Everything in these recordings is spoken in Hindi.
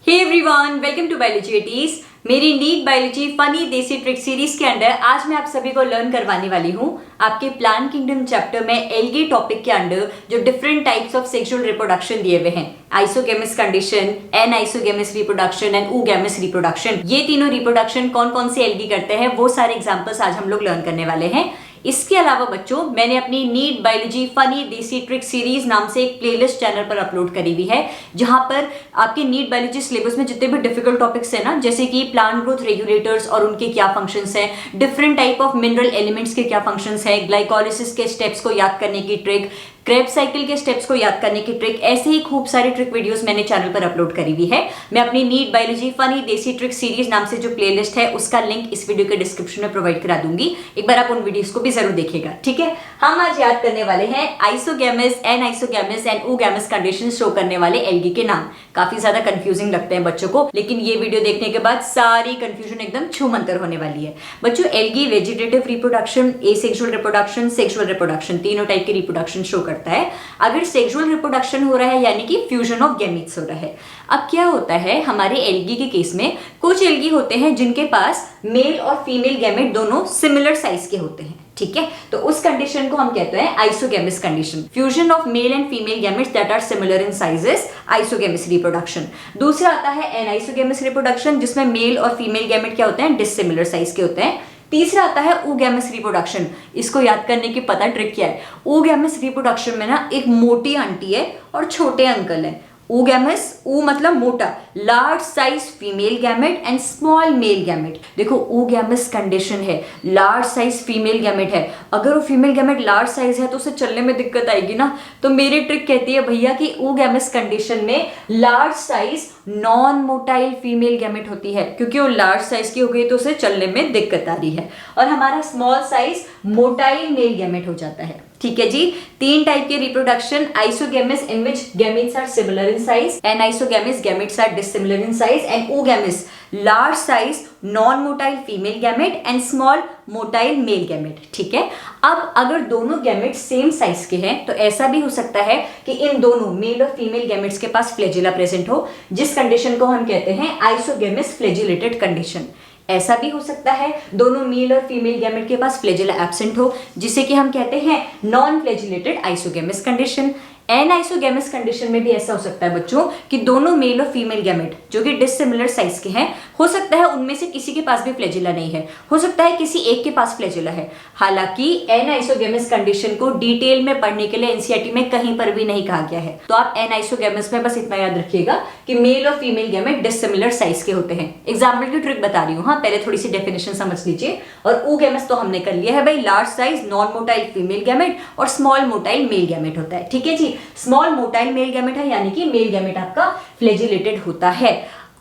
Hey everyone, welcome to biology eighties. मेरी NEET biology funny desi trick series के अंडर आज मैं आप सभी को लर्न करवाने वाली हूँ आपके प्लांट किंगडम चैप्टर में एल्गी टॉपिक के अंडर जो different types of sexual reproduction दिए हुए हैं, isogamous condition, anisogamous reproduction and oogamous reproduction. ये तीनों रिप्रोडक्शन कौन कौन से एल्गी करते हैं वो सारे एग्जाम्पल्स आज हम लोग लर्न करने वाले हैं। इसके अलावा बच्चों, मैंने अपनी NEET biology funny desi trick series नाम से एक प्लेलिस्ट चैनल पर अपलोड करी हुई है, जहां पर आपके नीट बायोलॉजी सिलेबस में जितने भी डिफिकल्ट टॉपिक्स हैं ना, जैसे कि प्लांट ग्रोथ रेगुलेटर्स और उनके क्या फंक्शंस हैं, different type of mineral elements के क्या फंक्शंस हैं, ग्लाइकोलिसिस के स्टेप्स को याद करने की ट्रिक, क्रेब साइकिल के स्टेप्स को याद करने की ट्रिक, ऐसे ही खूब सारी ट्रिक वीडियोस मैंने चैनल पर अपलोड करी हुई है। मैं अपनी NEET biology funny desi trick series नाम से जो प्लेलिस्ट है उसका लिंक इस वीडियो के डिस्क्रिप्शन में प्रोवाइड करा दूंगी, एक बार आप उन वीडियोस को भी जरूर देखिएगा। ठीक है, हम आज याद करने वाले हैं isogamous, anisogamous and oogamous condition show करने वाले एल्गी के नाम। काफी ज्यादा कंफ्यूजिंग लगते हैं बच्चों को, लेकिन ये वीडियो देखने के बाद सारी कंफ्यूजन एकदम छूमंतर होने वाली है। बच्चों, algae vegetative reproduction, asexual reproduction, sexual reproduction, तीनों टाइप की रिप्रोडक्शन शो करता है। अगर सेक्सुअल रिप्रोडक्शन हो रहा है यानी कि फ्यूजन ऑफ गैमीट्स हो रहा है। अब क्या होता है हमारे एल्गी के केस में, कुछ एल्गी होते हैं जिनके पास मेल और फीमेल गैमेट दोनों सिमिलर साइज के होते हैं। ठीक है, तो उस कंडीशन को हम कहते हैं isogamous condition, fusion of male and female gametes that are similar in sizes, isogamous reproduction. दूसरा आता है एनाइसोगेमस रिप्रोडक्शन, जिसमें मेल और फीमेल गैमेट क्या होते हैं, डिसिमिलर साइज के होते हैं। तीसरा आता है ऊगेमस रिप्रोडक्शन। इसको याद करने की पता ट्रिक क्या है, ऊगेमस रिप्रोडक्शन में ना एक मोटी आंटी है और छोटे अंकल है। ऊगेमस, ऊ मतलब मोटा, large size female gamete and small male gamete. देखो, ऊगेमस कंडीशन है, लार्ज साइज फीमेल गैमेट है। अगर वो फीमेल गैमेट लार्ज साइज है तो उसे चलने में दिक्कत आएगी ना, तो मेरी ट्रिक कहती है भैया कि ऊगेमस कंडीशन में large size non motile female gamete होती है, क्योंकि वो लार्ज साइज की हो गई तो उसे चलने में दिक्कत आ रही है, और हमारा small size motile male gamete हो जाता है। ठीक है जी, तीन टाइप के reproduction, isogamous in which gametes are similar in size, anisogamous gametes are dissimilar in size, and oogamous large size non motile female gamete and small motile male gamete. ठीक है, अब अगर दोनों गैमेट सेम साइज के हैं तो ऐसा भी हो सकता है कि इन दोनों मेल और फीमेल गैमेट्स के पास फ्लैजिला प्रेजेंट हो, जिस कंडीशन को हम कहते हैं आइसोगेमस फ्लैजिलेटेड कंडीशन। ऐसा भी हो सकता है दोनों मेल और फीमेल गैमेट के पास फ्लैजिला एब्सेंट हो, जिसे कि हम कहते हैं non flagellated isogamous condition. Anisogamous condition में भी ऐसा हो सकता है बच्चों कि दोनों मेल और फीमेल गैमेट जो कि डिसिमिलर साइज के हैं, हो सकता है उनमें से किसी के पास भी फ्लैजिला नहीं है, हो सकता है किसी एक के पास फ्लैजिला है। हालांकि एन आइसोगेमस कंडीशन को डिटेल में पढ़ने के लिए एनसीईआरटी में कहीं पर भी नहीं कहा गया है, तो आप एन आइसोगेमस में बस इतना याद रखिएगा कि मेल और फीमेल गैमेट डिसिमिलर साइज के होते हैं। एग्जाम्पल की ट्रिक बता रही हूँ, हाँ, पहले थोड़ी सी डेफिनेशन समझ लीजिए। और ऊगेमस तो हमने कर लिया है भाई, large size non motile female gamete और स्मॉल मोटाइल मेल गैमेट होता है। ठीक है जी, स्मॉल मोटाइल मेल गैमेट है यानी कि मेल गैमेट आपका फ्लैजिलेटेड होता है।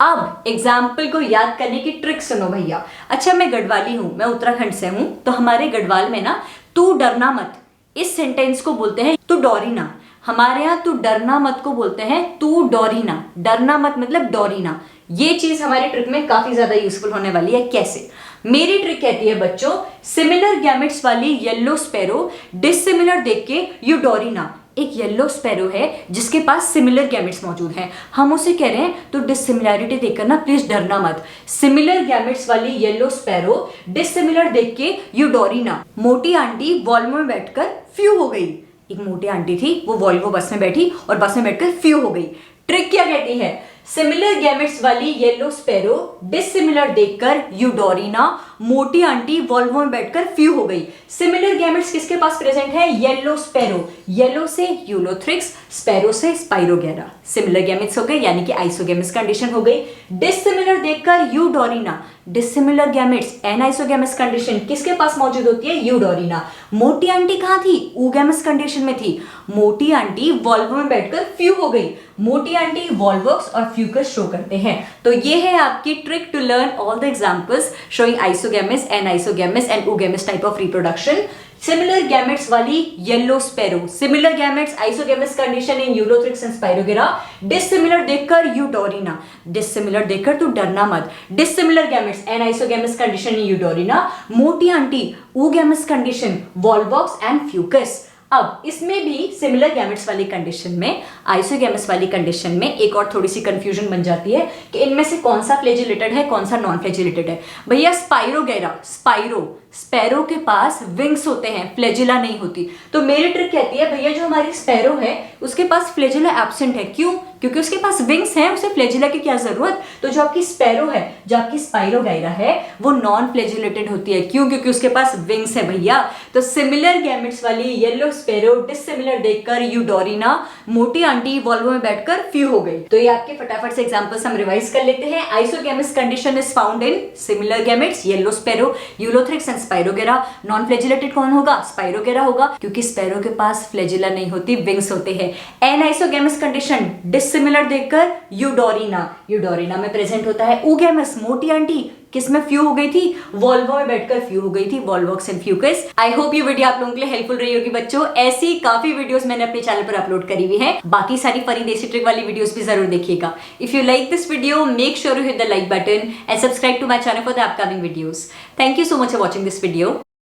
अब एग्जाम्पल को याद करने की ट्रिक सुनो भैया। अच्छा, मैं गढ़वाली हूं, मैं उत्तराखंड से हूं, तो हमारे गढ़वाल में ना तू डरना मत, इस सेंटेंस को बोलते हैं तू डोरी ना। हमारे यहाँ तू डरना मत को बोलते हैं तू डोरी ना। डरना मत मतलब डोरी ना। ये चीज हमारी ट्रिक में काफी ज्यादा यूजफुल होने वाली है। कैसे? मेरी ट्रिक कहती है बच्चों, सिमिलर गैमेट्स वाली येलो स्पैरो डिसिमिलर देख के यू डोरी ना। एक येलो स्पैरो है जिसके पास सिमिलर गैमेट्स मौजूद हैं, हम उसे कह रहे हैं तो डिसिमिलैरिटी देखकर ना प्लीज डरना मत। सिमिलर गैमेट्स वाली येलो स्पैरो डिसिमिलर देख के यू डोरी ना। मोटी आंटी वॉल्वो में बैठकर फ्यू हो गई। एक मोटी आंटी थी, वो वॉल्वो बस में बैठी और बस में बैठकर फ्यू हो गई। ट्रिक क्या कहती है, सिमिलर गैमेट्स वाली येलो स्पैरो डिसिमिलर देखकर यू डोरी ना। मोटी आंटी वॉल्वो में बैठकर फ्यू हो गई। सिमिलर गैमेट्स किसके पास प्रेजेंट है, येलो स्पैरो। येलो से यूलोथ्रिक्स, स्पैरो से स्पाइरोगेरा। सिमिलर गैमेट्स हो गए यानी कि आइसोगेमस कंडीशन हो गई। डिसिमिलर देखकर Eudorina. Dissimilar gametes, anisogamous condition किसके पास मौजूद होती है, यू डोरी ना। मोटी आंटी कहां थी, ऊगेमस कंडीशन में थी। मोटी आंटी वॉल्वो में बैठकर फ्यू हो गई। मोटी आंटी वॉल्वॉक्स और फ्यूकस शो करते हैं। तो ये है आपकी trick to learn all the examples showing isogamous, anisogamous and oogamous type of reproduction. Similar gametes वाली yellow sparrow, similar gametes, isogamous condition in ulothrix and spirogyra. Dissimilar देखकर यू डोरी ना। डिसिमिलर देखकर तू डरना मत। Dissimilar gametes, anisogamous condition in Eudorina. मोटी aunty, oogamous condition, volvox and fucus. अब इसमें भी सिमिलर गैमेट्स वाली कंडीशन में, आइसोगैमस वाली कंडीशन में एक और थोड़ी सी कंफ्यूजन बन जाती है कि इनमें से कौन सा फ्लैजिलेटेड है, कौन सा नॉन फ्लैजिलेटेड है। भैया स्पाइरोगैरा, स्पैरो के पास विंग्स होते हैं, फ्लैजिला नहीं होती। तो मेरी ट्रिक कहती है भैया जो हमारी स्पैरो है उसके पास फ्लैजिला एब्सेंट है। क्यों? क्योंकि उसके पास विंग्स हैं, उसे फ्लैजिला की क्या जरूरत। तो जो आपकी स्पैरो है, जो आपकी स्पाइरोगैरा है, वो नॉन फ्लैजिलेटेड होती है। क्यों? क्योंकि उसके पास विंग्स है भैया। तो सिमिलर गैमेट्स वाली येलो स्पैरो डिसिमिलर देखकर यूडोरिना मोटी आंटी वॉल्वो में बैठकर फ्यू हो गई। तो ये आपके फटाफट से एग्जांपल्स हम रिवाइज कर लेते हैं। Isogamous condition is found in similar gametes, yellow sparrow, ulothrix and spirogyra. Non flagellated कौन होगा? स्पाइरोगेरा होगा, क्योंकि स्पैरो के पास फ्लैजिला नहीं होती, विंग्स होते हैं। एनाइसोगैमस कंडीशन डिसिमिलर देखकर यूडोरिना में प्रेजेंट होता है। ऊगैमस मोटी आंटी किसमें फ्यू हो गई थी? वॉल्वो में बैठकर फ्यू हो गई थी, Volvox and Fucus. I hope ये वीडियो आप लोगों के लिए हेल्पफुल रही होगी बच्चों। ऐसी काफी वीडियोस मैंने अपने चैनल पर अपलोड करी हुई हैं। बाकी सारी फनी देसी ट्रिक वाली वीडियोस भी जरूर देखिएगा। If you like this video, make sure you hit the like button and subscribe to my channel for the upcoming videos. Thank you so much for watching this video.